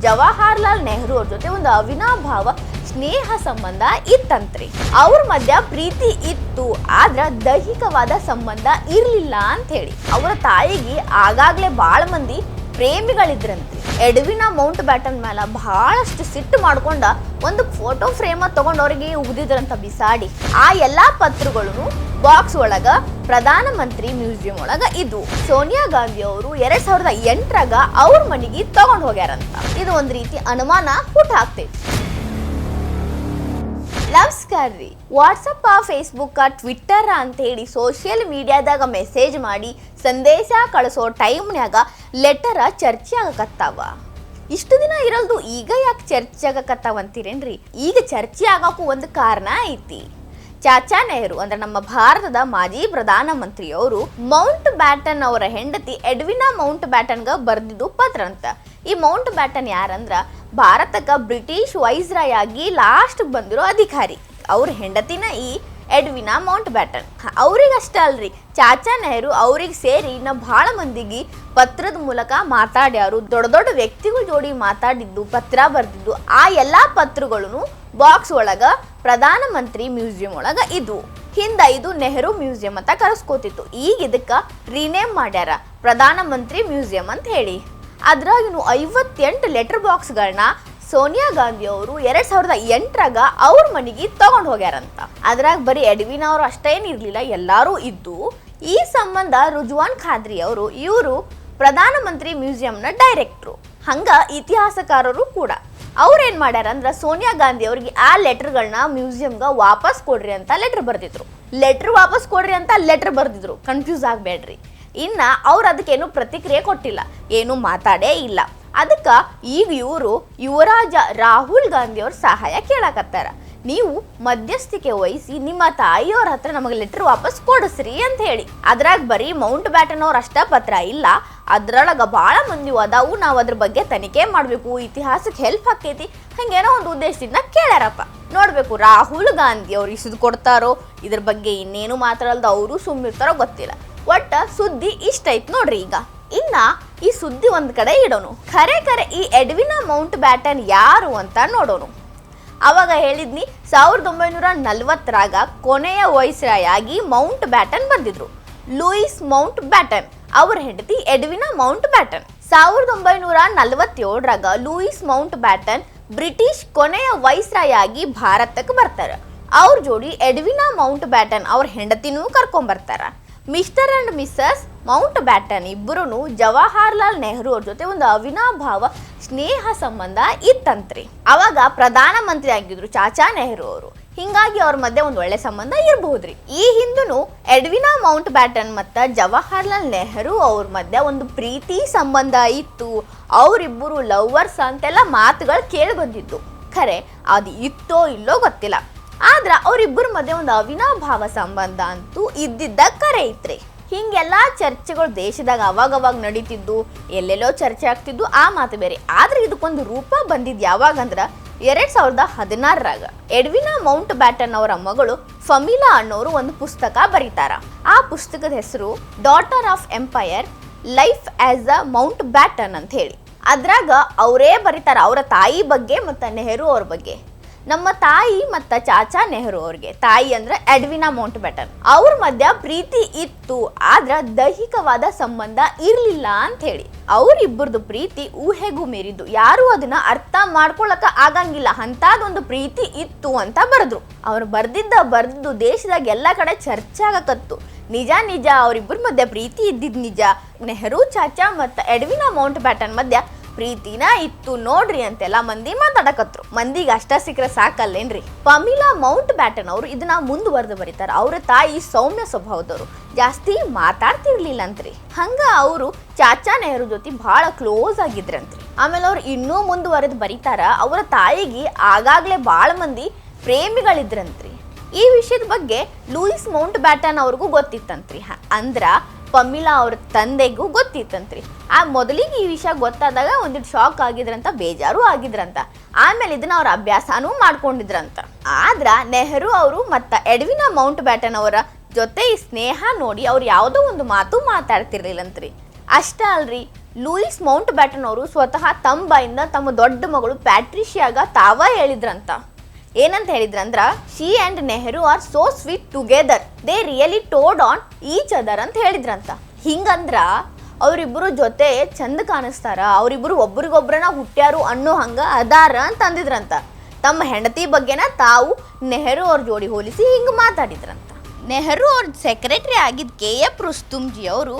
ಜವಾಹರ್ಲಾಲ್ ನೆಹರು ಅವ್ರ ಜೊತೆ ಒಂದು ಅವಿನಾಭಾವ ಸ್ನೇಹ ಸಂಬಂಧ ಇತ್ತಂತ್ರಿ. ಅವ್ರ ಮಧ್ಯ ಪ್ರೀತಿ ಇತ್ತು, ಆದ್ರ ದೈಹಿಕವಾದ ಸಂಬಂಧ ಇರ್ಲಿಲ್ಲ ಅಂತ ಹೇಳಿ ಅವರ ತಾಯಿಗೆ ಆಗಾಗ್ಲೇ ಬಾಳ ಮಂದಿ ಪ್ರೇಮಿಗಳಿದ್ರಂತ್ರಿ. ಎಡ್ವಿನ್ ಮೌಂಟ್ ಬ್ಯಾಟನ್ ಮೇಲೆ ಬಹಳಷ್ಟು ಸಿಟ್ಟು ಮಾಡ್ಕೊಂಡ ಒಂದು ಫೋಟೋ ಫ್ರೇಮ್ ತಗೊಂಡ್ ಅವ್ರಿಗೆ ಉಗಿದಿದ್ರಂತ ಬಿಸಾಡಿ. ಆ ಎಲ್ಲಾ ಪತ್ರಗಳು ಬಾಕ್ಸ್ ಒಳಗ ಪ್ರಧಾನಮಂತ್ರಿ ಮ್ಯೂಸಿಯಂ ಒಳಗ ಇದ್ವು. ಸೋನಿಯಾ ಗಾಂಧಿ ಅವರು 2008ರಾಗ ಅವ್ರ ಮನೆಗೆ ತಗೊಂಡ್ ಹೋಗ್ಯಾರಂತ. ಇದು ಒಂದ್ ರೀತಿ ಅನುಮಾನ ಹುಟ್ಟು ಹಾಕ್ತೈತಿ. ನಮಸ್ಕಾರ ರೀ. ವಾಟ್ಸಪ್, ಫೇಸ್ಬುಕ್, ಟ್ವಿಟ್ಟರ್ ಅಂತ ಹೇಳಿ ಸೋಷಿಯಲ್ ಮೀಡಿಯಾದಾಗ ಮೆಸೇಜ್ ಮಾಡಿ ಸಂದೇಶ ಕಳಿಸೋ ಟೈಮ್ನ್ಯಾಗ ಲೆಟರ್ ಚರ್ಚೆ ಆಗಕತ್ತಾವ. ಇಷ್ಟು ದಿನ ಇರಲ್ದು ಈಗ ಯಾಕೆ ಚರ್ಚೆ ಆಗಕತ್ತಾವ ಅಂತೀರೇನ್ರಿ? ಈಗ ಚರ್ಚೆ ಆಗೋಕ್ಕೂ ಒಂದು ಕಾರಣ ಐತಿ. ಚಾಚಾ ನೆಹರು ಅಂದ್ರೆ ನಮ್ಮ ಭಾರತದ ಮಾಜಿ ಪ್ರಧಾನಮಂತ್ರಿಯವರು ಮೌಂಟ್ ಬ್ಯಾಟನ್ ಅವರ ಹೆಂಡತಿ ಎಡ್ವಿನ್ ಮೌಂಟ್ ಬ್ಯಾಟನ್ಗ ಬರ್ದಿದ್ದು ಪತ್ರ ಅಂತ. ಈ ಮೌಂಟ್ ಬ್ಯಾಟನ್ ಯಾರಂದ್ರ ಭಾರತಕ್ಕ ಬ್ರಿಟಿಷ್ ವೈಸ್ರಾಯ್ ಆಗಿ ಲಾಸ್ಟ್ ಬಂದಿರೋ ಅಧಿಕಾರಿ. ಅವ್ರ ಹೆಂಡತಿನ ಈ ಎಡ್ವಿನ್ ಮೌಂಟ್ ಬ್ಯಾಟನ್. ಅವ್ರಿಗಷ್ಟೇ ಅಲ್ರಿ, ಚಾಚಾ ನೆಹರು ಅವ್ರಿಗೆ ಸೇರಿ ಇನ್ನ ಬಹಳ ಮಂದಿಗೆ ಪತ್ರದ ಮೂಲಕ ಮಾತಾಡ್ಯಾರು. ದೊಡ್ಡ ದೊಡ್ಡ ವ್ಯಕ್ತಿಗಳ ಜೋಡಿ ಮಾತಾಡಿದ್ದು, ಪತ್ರ ಬರ್ದಿದ್ದು. ಆ ಎಲ್ಲಾ ಪತ್ರಗಳನ್ನು ಬಾಕ್ಸ್ ಒಳಗ ಪ್ರಧಾನಮಂತ್ರಿ ಮ್ಯೂಸಿಯಂ ಒಳಗ ಇದ್ವು. ಹಿಂದ ಇದು ನೆಹರು ಮ್ಯೂಸಿಯಂ ಅಂತ ಕರೆಸ್ಕೋತಿತ್ತು. ಈಗ ಇದಕ್ಕ ರೀನೇಮ್ ಮಾಡ್ಯಾರ, ಪ್ರಧಾನಮಂತ್ರಿ ಮ್ಯೂಸಿಯಂ ಅಂತ ಹೇಳಿ. ಅದ್ರಾಗ 58 ಲೆಟರ್ ಬಾಕ್ಸ್ಗಳನ್ನ ಸೋನಿಯಾ ಗಾಂಧಿ ಅವರು 2008ರಾಗ ಅವ್ರ ಮನೆಗೆ ತಗೊಂಡ್ ಹೋಗ್ಯಾರಂತ. ಅದ್ರಾಗ ಬರೀ ಎಡ್ವಿನ್ ಅವರು ಅಷ್ಟೇನಿರ್ಲಿಲ್ಲ, ಎಲ್ಲಾರು ಇದ್ದು. ಈ ಸಂಬಂಧ ರುಜ್ವಾನ್ ಖಾದ್ರಿ ಅವರು, ಇವರು ಪ್ರಧಾನಮಂತ್ರಿ ಮ್ಯೂಸಿಯಂನ ಡೈರೆಕ್ಟ್ರು, ಹಂಗ ಇತಿಹಾಸಕಾರರು ಕೂಡ. ಅವ್ರೇನ್ ಮಾಡ್ಯಾರ ಅಂದ್ರ ಸೋನಿಯಾ ಗಾಂಧಿ ಅವ್ರಿಗೆ ಆ ಲೆಟರ್ಗಳನ್ನ ಮ್ಯೂಸಿಯಂಗ ವಾಪಸ್ ಕೊಡ್ರಿ ಅಂತ ಲೆಟರ್ ಬರ್ದಿದ್ರು. ಲೆಟರ್ ವಾಪಸ್ ಕೊಡ್ರಿ ಅಂತ ಲೆಟರ್ ಬರ್ದಿದ್ರು, ಕನ್ಫ್ಯೂಸ್ ಆಗ್ಬೇಡ್ರಿ. ಇನ್ನ ಅವ್ರು ಅದಕ್ಕೇನು ಪ್ರತಿಕ್ರಿಯೆ ಕೊಟ್ಟಿಲ್ಲ, ಏನು ಮಾತಾಡೇ ಇಲ್ಲ. ಅದಕ್ಕೆ ಈಗ ಇವರು ಯುವರಾಜ ರಾಹುಲ್ ಗಾಂಧಿ ಅವ್ರ ಸಹಾಯ ಕೇಳಕತ್ತಾರ. ನೀವು ಮಧ್ಯಸ್ಥಿಕೆ ವಹಿಸಿ ನಿಮ್ಮ ತಾಯಿಯವ್ರ ಹತ್ರ ನಮಗೆ ಲೆಟರ್ ವಾಪಸ್ ಕೊಡಿಸ್ರಿ ಅಂತ ಹೇಳಿ. ಅದ್ರಾಗ ಬರೀ ಮೌಂಟ್ ಬ್ಯಾಟನ್ ಅವ್ರ ಅಷ್ಟ ಪತ್ರ ಇಲ್ಲ, ಅದ್ರೊಳಗ ಬಹಳ ಮಂದಿ ಅದಾವು. ನಾವು ಅದ್ರ ಬಗ್ಗೆ ತನಿಖೆ ಮಾಡ್ಬೇಕು, ಇತಿಹಾಸಕ್ಕೆ ಹೆಲ್ಪ್ ಆಕೈತಿ, ಹಂಗೇನೋ ಒಂದು ಉದ್ದೇಶದಿಂದ ಕೇಳ್ಯಾರಪ್ಪ. ನೋಡ್ಬೇಕು ರಾಹುಲ್ ಗಾಂಧಿ ಅವ್ರು ಇಸಿದು ಕೊಡ್ತಾರೋ, ಇದ್ರ ಬಗ್ಗೆ ಇನ್ನೇನು ಮಾತಾಡಲ್ದ ಅವರು ಸುಮ್ಮಿರ್ತಾರೋ ಗೊತ್ತಿಲ್ಲ. ಒಟ್ಟ ಸುದ್ದಿ ಇಷ್ಟ ಐತ್ ನೋಡ್ರಿ. ಈಗ ಇನ್ನ ಈ ಸುದ್ದಿ ಒಂದ್ ಕಡೆ ಇಡೋನು. ಖರೆ ಈ ಎಡ್ವಿನ್ ಮೌಂಟ್ ಬ್ಯಾಟನ್ ಯಾರು ಅಂತ ನೋಡೋನು. ಅವಾಗ ಹೇಳಿದ್ನಿ 1940ರಾಗ ಕೊನೆಯ ವೈಸ್ರಾಯ್ ಆಗಿ ಮೌಂಟ್ ಬ್ಯಾಟನ್ ಬಂದಿದ್ರು. ಲೂಯಿಸ್ ಮೌಂಟ್ ಬ್ಯಾಟನ್ ಅವ್ರ ಹೆಂಡತಿ ಎಡ್ವಿನ್ ಮೌಂಟ್ ಬ್ಯಾಟನ್. 1947ರಾಗ ಲೂಯಿಸ್ ಮೌಂಟ್ ಬ್ಯಾಟನ್ ಬ್ರಿಟಿಷ್ ಕೊನೆಯ ವೈಸ್ರಾಯ್ ಆಗಿ ಭಾರತಕ್ಕೆ ಬರ್ತಾರ. ಅವ್ರ ಜೋಡಿ ಎಡ್ವಿನ್ ಮೌಂಟ್ ಬ್ಯಾಟನ್ ಅವ್ರ ಹೆಂಡತಿನೂ ಕರ್ಕೊಂಡ್ ಬರ್ತಾರ. Mister and Mrs Mount baton ಇಬ್ಬರು ಜವಾಹರ್ಲಾಲ್ ನೆಹರು ಅವ್ರ ಜೊತೆ ಒಂದು ಅವಿನಾಭಾವ ಸ್ನೇಹ ಸಂಬಂಧ ಇತ್ತಂತ್ರಿ. ಅವಾಗ ಪ್ರಧಾನಮಂತ್ರಿ ಆಗಿದ್ರು ಚಾಚಾ ನೆಹರು ಅವರು, ಹಿಂಗಾಗಿ ಅವ್ರ ಮಧ್ಯೆ ಒಂದು ಒಳ್ಳೆ ಸಂಬಂಧ ಇರಬಹುದ್ರಿ. ಈ ಹಿಂದೂ ಎಡ್ವಿನ್ ಮೌಂಟ್ ಬ್ಯಾಟನ್ ಮತ್ತ ಜವಾಹರ್ಲಾಲ್ ನೆಹರು ಅವ್ರ ಮಧ್ಯೆ ಒಂದು ಪ್ರೀತಿ ಸಂಬಂಧ ಇತ್ತು, ಅವರಿಬ್ಬರು ಲವ್ವರ್ಸ್ ಅಂತೆಲ್ಲ ಮಾತುಗಳು ಕೇಳಿ ಬಂದಿದ್ದು. ಖರೆ ಅದು ಇತ್ತೋ ಇಲ್ಲೋ ಗೊತ್ತಿಲ್ಲ, ಆದ್ರ ಅವ್ರಿಬ್ಬರ ಮಧ್ಯೆ ಒಂದು ಅವಿನಾಭಾವ ಸಂಬಂಧ ಅಂತೂ ಇದ್ದಿದ್ದ ಕರೆ ಐತ್ರಿ. ಹಿಂಗೆಲ್ಲಾ ಚರ್ಚೆಗಳು ದೇಶದಾಗ ಅವಾಗವಾಗ ನಡೀತಿದ್ದು, ಎಲ್ಲೆಲ್ಲೋ ಚರ್ಚೆ ಆಗ್ತಿದ್ದು, ಆ ಮಾತು ಬೇರೆ. ಆದ್ರೆ ಇದಕ್ಕೊಂದು ರೂಪ ಬಂದಿದ್ ಯಾವಾಗಂದ್ರ 2016ರಾಗ ಎಡ್ವಿನ್ ಮೌಂಟ್ ಬ್ಯಾಟನ್ ಅವರ ಮಗಳು ಫಮಿಲಾ ಅನ್ನೋರು ಒಂದು ಪುಸ್ತಕ ಬರೀತಾರ. ಆ ಪುಸ್ತಕದ ಹೆಸರು daughter of empire, life as a Mount baton ಅಂತ ಹೇಳಿ. ಅದ್ರಾಗ ಅವರೇ ಬರೀತಾರ ಅವರ ತಾಯಿ ಬಗ್ಗೆ ಮತ್ತು ನೆಹರು ಅವ್ರ ಬಗ್ಗೆ. ನಮ್ಮ ತಾಯಿ ಮತ್ತು ಚಾಚಾ ನೆಹರು ಅವ್ರಿಗೆ, ತಾಯಿ ಅಂದ್ರೆ ಎಡ್ವಿನ್ ಮೌಂಟ್ ಬ್ಯಾಟನ್, ಅವ್ರ ಮಧ್ಯ ಪ್ರೀತಿ ಇತ್ತು, ಆದ್ರ ದೈಹಿಕವಾದ ಸಂಬಂಧ ಇರ್ಲಿಲ್ಲ ಅಂತ ಹೇಳಿ. ಅವ್ರಿಬ್ಬರದು ಪ್ರೀತಿ ಊಹೆಗೂ ಮೀರಿದ್ದು, ಯಾರು ಅದನ್ನ ಅರ್ಥ ಮಾಡ್ಕೊಳಕ ಆಗಂಗಿಲ್ಲ, ಅಂತದೊಂದು ಪ್ರೀತಿ ಇತ್ತು ಅಂತ ಬರೆದ್ರು. ಅವ್ರು ಬರ್ದಿದ್ದು ದೇಶದಾಗ ಎಲ್ಲ ಕಡೆ ಚರ್ಚೆ ಆಗಕತ್ತು. ನಿಜ ಅವ್ರಿಬ್ಬರ ಮಧ್ಯ ಪ್ರೀತಿ ಇದ್ದಿದ್ ನಿಜ. ನೆಹರು ಚಾಚಾ ಮತ್ತು ಎಡ್ವಿನ್ ಮೌಂಟ್ ಬ್ಯಾಟನ್ ಮಧ್ಯ ಪ್ರೀತಿನ ಇತ್ತು ನೋಡ್ರಿ ಅಂತೆಲ್ಲ ಮಂದಿ ಮಾತಾಡಕತ್ರು. ಮಂದಿಗೆ ಅಷ್ಟ ಸಿಕ್ಕರೆ ಸಾಕಲ್ಲೇನ್ರಿ? ಫಮಿಲಾ ಮೌಂಟ್ ಬ್ಯಾಟನ್ ಅವರು ಇದನ್ನ ಮುಂದುವರೆದು ಬರೀತಾರ. ಅವ್ರ ತಾಯಿ ಸೌಮ್ಯ ಸ್ವಭಾವದವರು, ಜಾಸ್ತಿ ಮಾತಾಡ್ತಿರ್ಲಿಲ್ಲ ಅಂತ್ರಿ. ಹಂಗ ಅವರು ಚಾಚಾ ನೆಹರು ಜೊತೆ ಬಹಳ ಕ್ಲೋಸ್ ಆಗಿದ್ರಂತ್ರಿ. ಆಮೇಲೆ ಅವ್ರು ಇನ್ನೂ ಮುಂದುವರೆದು ಬರೀತಾರ, ಅವರ ತಾಯಿಗೆ ಆಗಾಗ್ಲೇ ಬಹಳ ಮಂದಿ ಪ್ರೇಮಿಗಳಿದ್ರಂತ್ರಿ. ಈ ವಿಷಯದ ಬಗ್ಗೆ ಲೂಯಿಸ್ ಮೌಂಟ್ ಬ್ಯಾಟನ್ ಅವ್ರಿಗೂ ಗೊತ್ತಿತ್ತಂತ್ರಿ. ಅಂದ್ರ ಫಮಿಲಾ ಅವ್ರ ತಂದೆಗೂ ಗೊತ್ತಿತ್ತಂತ್ರಿ. ಆ ಮೊದಲಿಗೆ ಈ ವಿಷಯ ಗೊತ್ತಾದಾಗ ಒಂದಿಟ್ಟು ಶಾಕ್ ಆಗಿದ್ರಂತ, ಬೇಜಾರು ಆಗಿದ್ರಂತ. ಆಮೇಲೆ ಇದನ್ನ ಅವ್ರ ಅಭ್ಯಾಸನೂ ಮಾಡ್ಕೊಂಡಿದ್ರಂತ. ಆದ್ರ ನೆಹರು ಅವರು ಮತ್ತ ಎಡ್ವಿನ್ ಮೌಂಟ್ ಬ್ಯಾಟನ್ ಅವರ ಜೊತೆ ಈ ಸ್ನೇಹ ನೋಡಿ ಅವ್ರು ಯಾವುದೋ ಒಂದು ಮಾತು ಮಾತಾಡ್ತಿರ್ಲಿಲ್ಲಂತ್ರಿ. ಅಷ್ಟ ಅಲ್ರಿ, ಲೂಯಿಸ್ ಮೌಂಟ್ ಬ್ಯಾಟನ್ ಅವರು ಸ್ವತಃ ತಮ್ಮ ಬಾಯಿಂದ ತಮ್ಮ ದೊಡ್ಡ ಮಗಳು ಪ್ಯಾಟ್ರಿಷಿಯಾಗ ತಾವ ಹೇಳಿದ್ರಂತ. ಏನಂತ ಹೇಳಿದ್ರಂದ್ರ, she and Nehru are so sweet together, they really doted on each other ಅಂತ ಹೇಳಿದ್ರಂತ. ಹಿಂಗಂದ್ರ ಅವರಿಬ್ಬರು ಜೊತೆ ಚಂದ ಕಾಣಿಸ್ತಾರ, ಅವರಿಬ್ಬರು ಒಬ್ರಿಗೊಬ್ರನ್ನ ಹುಟ್ಟ್ಯಾರು ಅನ್ನೋ ಹಂಗ ಅದಾರ ಅಂತ ಅಂದಿದ್ರಂತ. ತಮ್ಮ ಹೆಂಡತಿ ಬಗ್ಗೆನ ತಾವು ನೆಹರು ಅವ್ರ ಜೋಡಿ ಹೋಲಿಸಿ ಹಿಂಗೆ ಮಾತಾಡಿದ್ರಂತ. ನೆಹರು ಅವ್ರ ಸೆಕ್ರೆಟರಿ ಆಗಿದ್ದ KF ರುಸ್ತುಂಜಿ ಅವರು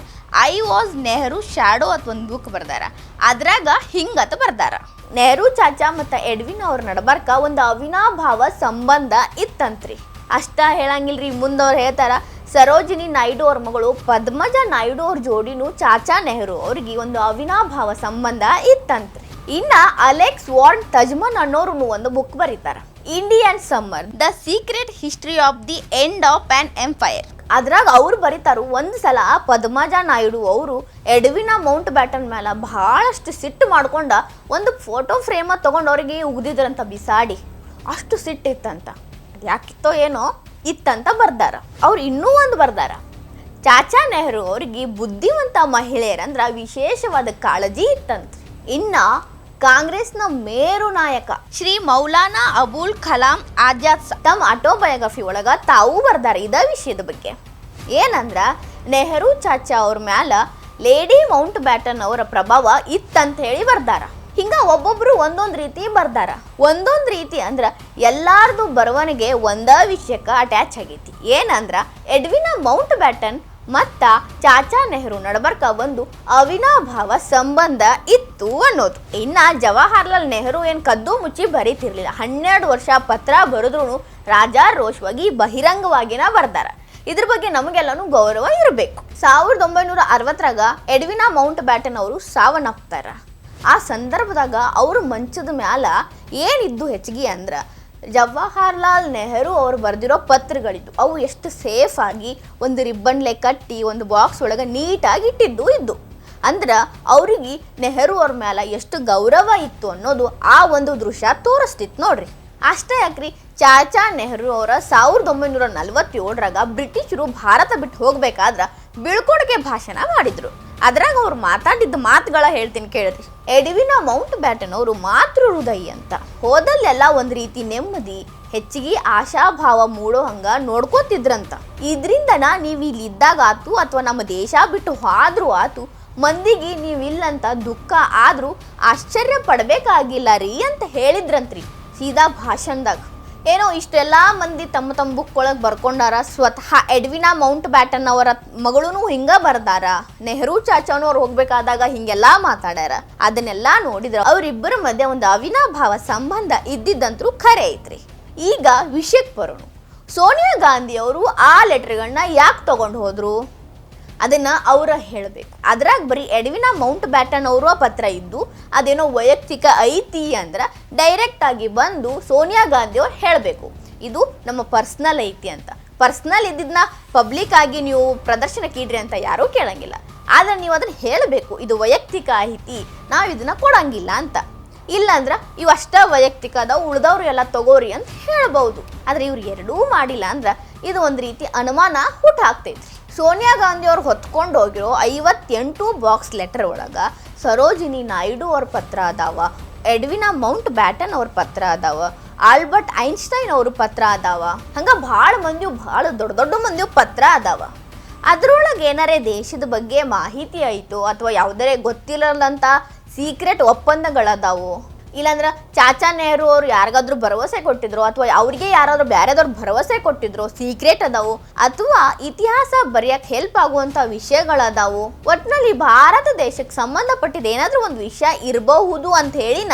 ಐ ವಾಸ್ ನೆಹರು ಶ್ಯಾಡೋ ಅಂತ ಒಂದು ಬುಕ್ ಬರ್ದಾರ. ಅದ್ರಾಗ ಹಿಂಗತ ಬರ್ದಾರ, ನೆಹರು ಚಾಚಾ ಮತ್ತು ಎಡ್ವಿನ್ ಅವ್ರ ನಡಬರ್ಕ ಒಂದು ಅವಿನಾಭಾವ ಸಂಬಂಧ ಇತ್ತಂತ್ರಿ. ಅಷ್ಟ ಹೇಳಂಗಿಲ್ರಿ, ಮುಂದವ್ರು ಹೇಳ್ತಾರ ಸರೋಜಿನಿ ನಾಯ್ಡು ಅವ್ರ ಮಗಳು ಪದ್ಮಜಾ ನಾಯ್ಡು ಅವ್ರ ಜೋಡಿನೂ ಚಾಚಾ ನೆಹರು ಅವ್ರಿಗೆ ಒಂದು ಅವಿನಾಭಾವ ಸಂಬಂಧ ಇತ್ತಂತ್ರಿ. ಇನ್ನ ಅಲೆಕ್ಸ್ ವಾರ್ನ್ ತಜ್ಮನ್ ಅನ್ನೋರು ಒಂದು ಬುಕ್ ಬರೀತಾರ, Indian summer the secret history of the end of an empire. ಅದ್ರಾಗ ಅವ್ರು ಬರೀತಾರು, ಒಂದು ಸಲ ಪದ್ಮಜಾ ನಾಯ್ಡು ಅವರು ಎಡ್ವಿನ ಮೌಂಟ್ ಬ್ಯಾಟನ್ ಮೇಲೆ ಬಹಳಷ್ಟು ಸಿಟ್ಟು ಮಾಡ್ಕೊಂಡ ಒಂದು ಫೋಟೋ ಫ್ರೇಮ ತಗೊಂಡು ಅವ್ರಿಗೆ ಉಗ್ದಿದ್ರಂತ ಬಿಸಾಡಿ. ಅಷ್ಟು ಸಿಟ್ಟಿತ್ತಂತ, ಯಾಕಿತ್ತೋ ಏನೋ ಇತ್ತಂತ ಬರ್ದಾರ. ಅವ್ರು ಇನ್ನೂ ಒಂದು ಬರ್ದಾರ, ಚಾಚಾ ನೆಹರು ಅವ್ರಿಗೆ ಬುದ್ಧಿವಂತ ಮಹಿಳೆಯರಂದ್ರ ವಿಶೇಷವಾದ ಕಾಳಜಿ ಇತ್ತಂತ. ಇನ್ನ ಕಾಂಗ್ರೆಸ್ನ ಮೇರು ನಾಯಕ ಶ್ರೀ ಮೌಲಾನಾ ಅಬುಲ್ ಕಲಾಂ ಆಜಾದ್ ತಮ್ಮ ಆಟೋಬಯೋಗ್ರಫಿ ಒಳಗ ತಾವು ಬರ್ದಾರೆ ಇದ ವಿಷಯದ ಬಗ್ಗೆ. ಏನಂದ್ರ, ನೆಹರು ಚಾಚಾ ಅವ್ರ ಮ್ಯಾಲ ಲೇಡಿ ಮೌಂಟ್ ಬ್ಯಾಟನ್ ಅವರ ಪ್ರಭಾವ ಇತ್ತಂತ ಹೇಳಿ ಬರ್ದಾರ. ಹಿಂಗ ಒಬ್ಬೊಬ್ರು ಒಂದೊಂದು ರೀತಿ ಬರ್ದಾರ. ಒಂದೊಂದು ರೀತಿ ಅಂದ್ರ ಎಲ್ಲಾರ್ದು ಬರವಣಿಗೆ ಒಂದ ವಿಷಯಕ್ಕೆ ಅಟ್ಯಾಚ್ ಆಗೈತಿ. ಏನಂದ್ರ, ಎಡ್ವಿನ ಮೌಂಟ್ ಬ್ಯಾಟನ್ ಮತ್ತ ಚಾಚಾ ನೆಹರು ನಡಬರ್ಕ ಒಂದು ಅವಿನಾಭಾವ ಸಂಬಂಧ ಇತ್ತು ಅನ್ನೋದು. ಇನ್ನ ಜವಾಹರ್ಲಾಲ್ ನೆಹರು ಏನು ಕದ್ದು ಮುಚ್ಚಿ ಬರೀತಿರ್ಲಿಲ್ಲ. 12 ವರ್ಷ ಪತ್ರ ಬರೆದ್ರು ರಾಜಾರೋಷವಾಗಿ ಬಹಿರಂಗವಾಗಿನ ಬರ್ದಾರ. ಇದ್ರ ಬಗ್ಗೆ ನಮಗೆಲ್ಲನೂ ಗೌರವ ಇರಬೇಕು. 1960ರಾಗ ಎಡ್ವಿನ ಮೌಂಟ್ ಬ್ಯಾಟನ್ ಅವರು ಸಾವನ್ನಪ್ತಾರ. ಆ ಸಂದರ್ಭದಾಗ ಅವ್ರ ಮಂಚದ ಮ್ಯಾಲ ಏನಿದ್ದು ಹೆಚ್ಚಿಗೆ ಅಂದ್ರ ಜವಾಹರ್ಲಾಲ್ ನೆಹರು ಅವರು ಬರೆದಿರೋ ಪತ್ರಗಳಿದ್ದು. ಅವು ಎಷ್ಟು ಸೇಫ್ ಆಗಿ ಒಂದು ರಿಬ್ಬನ್ಲೆ ಕಟ್ಟಿ ಒಂದು ಬಾಕ್ಸ್ ಒಳಗೆ ನೀಟಾಗಿ ಇಟ್ಟಿದ್ದು. ಅಂದ್ರೆ ಅವ್ರಿಗೆ ನೆಹರು ಅವ್ರ ಮೇಲೆ ಎಷ್ಟು ಗೌರವ ಇತ್ತು ಅನ್ನೋದು ಆ ಒಂದು ದೃಶ್ಯ ತೋರಿಸ್ತಿತ್ತು ನೋಡ್ರಿ. ಅಷ್ಟೇ ಯಾಕ್ರಿ, ಚಾಚಾ ನೆಹರು ಅವರ 1947ರಾಗ ಬ್ರಿಟಿಷರು ಭಾರತ ಬಿಟ್ಟು ಹೋಗ್ಬೇಕಾದ್ರ ಬೀಳ್ಕೊಡುಗೆ ಭಾಷಣ ಮಾಡಿದ್ರು. ಅದ್ರಾಗ ಅವ್ರು ಮಾತಾಡಿದ್ದ ಮಾತುಗಳ ಹೇಳ್ತೀನಿ ಕೇಳ್ರಿ. ಎಡ್ವಿನ ಮೌಂಟ್ ಬ್ಯಾಟನ್ ಅವರು ಮಾತೃ ಹೃದಯ ಅಂತ, ಹೋದಲ್ಲೆಲ್ಲ ಒಂದು ರೀತಿ ನೆಮ್ಮದಿ, ಹೆಚ್ಚಿಗೆ ಆಶಾಭಾವ ಮೂಡೋ ಹಂಗ ನೋಡ್ಕೋತಿದ್ರಂತ. ಇದ್ರಿಂದನ ನೀವು ಇಲ್ಲಿ ಇದ್ದಾಗ ಆತು ಅಥವಾ ನಮ್ಮ ದೇಶ ಬಿಟ್ಟು ಹೋದ್ರೂ ಆತು, ಮಂದಿಗೆ ನೀವಿಲ್ಲಂತ ದುಃಖ ಆದ್ರೂ ಆಶ್ಚರ್ಯ ಪಡಬೇಕಾಗಿಲ್ಲ ರೀ ಅಂತ ಹೇಳಿದ್ರಂತ್ರಿ ಸೀದಾ ಭಾಷಣದಾಗ. ಏನೋ ಇಷ್ಟೆಲ್ಲ ಮಂದಿ ತಮ್ಮ ತಮ್ಮ ಬುಕ್ ಒಳಗೆ ಬರ್ಕೊಂಡಾರ. ಸ್ವತಃ ಎಡ್ವಿನ ಮೌಂಟ್ ಬ್ಯಾಟನ್ ಅವರ ಮಗಳೂ ಹಿಂಗ ಬರ್ದಾರ. ನೆಹರು ಚಾಚಾನು ಅವ್ರು ಹೋಗ್ಬೇಕಾದಾಗ ಹಿಂಗೆಲ್ಲ ಮಾತಾಡ್ಯಾರ. ಅದನ್ನೆಲ್ಲ ನೋಡಿದ್ರ ಅವರಿಬ್ಬರ ಮಧ್ಯೆ ಒಂದು ಅವಿನಾಭಾವ ಸಂಬಂಧ ಇದ್ದಿದ್ದಂತೂ ಖರೆ ಐತ್ರಿ. ಈಗ ವಿಷಯಕ್ಕೆ ಬರೋಣ. ಸೋನಿಯಾ ಗಾಂಧಿ ಅವರು ಆ ಲೆಟರ್ಗಳನ್ನ ಯಾಕೆ ತಗೊಂಡು ಹೋದ್ರು ಅದನ್ನ ಅವರ ಹೇಳಬೇಕು. ಅದ್ರಾಗ ಬರೀ ಎಡ್ವಿನ ಮೌಂಟ್ ಬ್ಯಾಟನ್ ಅವರ ಪತ್ರ ಇದ್ದು ಅದೇನೋ ವೈಯಕ್ತಿಕ ಐತಿ ಅಂದ್ರೆ ಡೈರೆಕ್ಟ್ ಆಗಿ ಬಂದು ಸೋನಿಯಾ ಗಾಂಧಿ ಅವ್ರು ಹೇಳಬೇಕು, ಇದು ನಮ್ಮ ಪರ್ಸ್ನಲ್ ಐತಿ ಅಂತ. ಪರ್ಸ್ನಲ್ ಇದ್ದಿದ್ದನ್ನ ಪಬ್ಲಿಕ್ ಆಗಿ ನೀವು ಪ್ರದರ್ಶನಕ್ಕೆ ಇಡ್ರಿ ಅಂತ ಯಾರೂ ಕೇಳಂಗಿಲ್ಲ. ಆದ್ರೆ ನೀವು ಅದನ್ನ ಹೇಳಬೇಕು, ಇದು ವೈಯಕ್ತಿಕ ಐತಿ, ನಾವು ಇದನ್ನ ಕೊಡಂಗಿಲ್ಲ ಅಂತ. ಇಲ್ಲಾಂದ್ರೆ ಇವು ಅಷ್ಟ ವೈಯಕ್ತಿಕ ಅದಾವು, ಉಳ್ದವ್ರು ಎಲ್ಲ ತಗೋರಿ ಅಂತ ಹೇಳ್ಬಹುದು. ಆದ್ರೆ ಇವ್ರು ಎರಡೂ ಮಾಡಿಲ್ಲ ಅಂದ್ರೆ ಇದು ಒಂದು ರೀತಿ ಅನುಮಾನ ಹುಟ್ಟಾಗ್ತೈತ್ರಿ. ಸೋನಿಯಾ ಗಾಂಧಿ ಅವ್ರು ಹೊತ್ಕೊಂಡು ಹೋಗಿರೋ 58 ಬಾಕ್ಸ್ ಲೆಟರ್ ಒಳಗೆ ಸರೋಜಿನಿ ನಾಯ್ಡು ಅವ್ರ ಪತ್ರ ಅದಾವ, ಎಡ್ವಿನ ಮೌಂಟ್ ಬ್ಯಾಟನ್ ಅವ್ರ ಪತ್ರ ಅದಾವ, ಆಲ್ಬರ್ಟ್ ಐನ್ಸ್ಟೈನ್ ಅವ್ರ ಪತ್ರ ಅದಾವ. ಹಂಗೆ ಭಾಳ ಮಂದಿವು ಭಾಳ ದೊಡ್ಡ ದೊಡ್ಡ ಮಂದಿವು ಪತ್ರ ಅದಾವ. ಅದ್ರೊಳಗೆ ಏನಾರೇ ದೇಶದ ಬಗ್ಗೆ ಮಾಹಿತಿ ಆಯಿತು ಅಥವಾ ಯಾವುದೇ ಗೊತ್ತಿಲ್ಲದಂಥ ಸೀಕ್ರೆಟ್ ಒಪ್ಪಂದಗಳದಾವು, ಇಲ್ಲಾಂದ್ರೆ ಚಾಚಾ ನೆಹರು ಅವ್ರು ಯಾರಿಗಾದ್ರೂ ಭರವಸೆ ಕೊಟ್ಟಿದ್ರು ಅಥವಾ ಅವ್ರಿಗೆ ಯಾರಾದ್ರೂ ಬೇರೆದವ್ರು ಭರವಸೆ ಕೊಟ್ಟಿದ್ರು, ಸೀಕ್ರೆಟ್ ಅದಾವು, ಅಥವಾ ಇತಿಹಾಸ ಬರೆಯಕ್ಕೆ ಹೆಲ್ಪ್ ಆಗುವಂಥ ವಿಷಯಗಳದಾವು. ಒಟ್ಟಿನಲ್ಲಿ ಭಾರತ ದೇಶಕ್ಕೆ ಸಂಬಂಧಪಟ್ಟಿದ್ದು ಏನಾದ್ರೂ ಒಂದು ವಿಷಯ ಇರಬಹುದು ಅಂತ ಹೇಳಿನ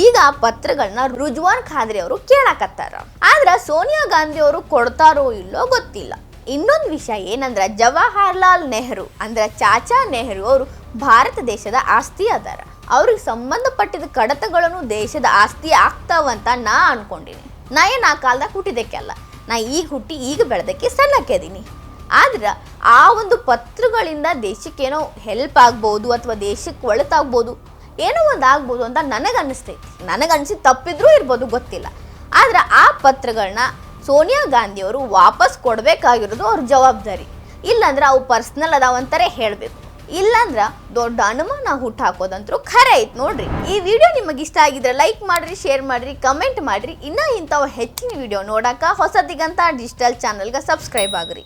ಈಗ ಪತ್ರಗಳನ್ನ ರುಜ್ವಾನ್ ಖಾದ್ರಿ ಅವರು ಕೇಳಕತ್ತಾರ. ಆದ್ರೆ ಸೋನಿಯಾ ಗಾಂಧಿ ಅವರು ಕೊಡ್ತಾರೋ ಇಲ್ಲೋ ಗೊತ್ತಿಲ್ಲ. ಇನ್ನೊಂದು ವಿಷಯ ಏನಂದ್ರೆ ಜವಾಹರ್ಲಾಲ್ ನೆಹರು ಅಂದ್ರೆ ಚಾಚಾ ನೆಹರು ಅವರು ಭಾರತ ದೇಶದ ಆಸ್ತಿ ಅದಾರ. ಅವ್ರಿಗೆ ಸಂಬಂಧಪಟ್ಟಿದ ಕಡತಗಳನ್ನು ದೇಶದ ಆಸ್ತಿ ಆಗ್ತಾವಂತ ನಾ ಅನ್ಕೊಂಡಿನಿ. ನಾ ಏನು ಆ ಕಾಲದಾಗ ಹುಟ್ಟಿದಕ್ಕೆ ಅಲ್ಲ, ನಾ ಈಗ ಹುಟ್ಟಿ ಈಗ ಬೆಳೆದಕ್ಕೆ ಸಣ್ಣಕ್ಕಿದ್ದೀನಿ. ಆದ್ರೆ ಆ ಒಂದು ಪತ್ರಗಳಿಂದ ದೇಶಕ್ಕೇನೋ ಹೆಲ್ಪ್ ಆಗ್ಬೋದು ಅಥವಾ ದೇಶಕ್ಕೆ ಒಳಿತಾಗ್ಬೋದು, ಏನೋ ಒಂದು ಆಗ್ಬೋದು ಅಂತ ನನಗನ್ನಿಸ್ತೈತಿ. ನನಗನ್ಸಿದ ತಪ್ಪಿದ್ರೂ ಇರ್ಬೋದು, ಗೊತ್ತಿಲ್ಲ. ಆದ್ರೆ ಆ ಪತ್ರಗಳನ್ನ ಸೋನಿಯಾ ಗಾಂಧಿಯವರು ವಾಪಸ್ ಕೊಡಬೇಕಾಗಿರೋದು ಅವ್ರ ಜವಾಬ್ದಾರಿ. ಇಲ್ಲಾಂದ್ರೆ ಅವು ಪರ್ಸ್ನಲ್ ಅದಾವಂತಾರೆ ಹೇಳಬೇಕು. ಇಲ್ಲಾಂದ್ರ ದೊಡ್ಡ ಅನುಮಾನ ಹುಟ್ಟಾಕೋದಂತರೂ ಖರೆ ಐತ್ ನೋಡ್ರಿ. ಈ ವಿಡಿಯೋ ನಿಮಗೆ ಇಷ್ಟ ಆಗಿದ್ರೆ ಲೈಕ್ ಮಾಡ್ರಿ, ಶೇರ್ ಮಾಡ್ರಿ, ಕಮೆಂಟ್ ಮಾಡ್ರಿ. ಇನ್ನ ಇಂಥವು ಹೆಚ್ಚಿನ ವಿಡಿಯೋ ನೋಡಾಕ ಹೊಸ ದಿಗಂತ ಡಿಜಿಟಲ್ ಚಾನಲ್ಗೆ ಸಬ್ಸ್ಕ್ರೈಬ್ ಆಗ್ರಿ.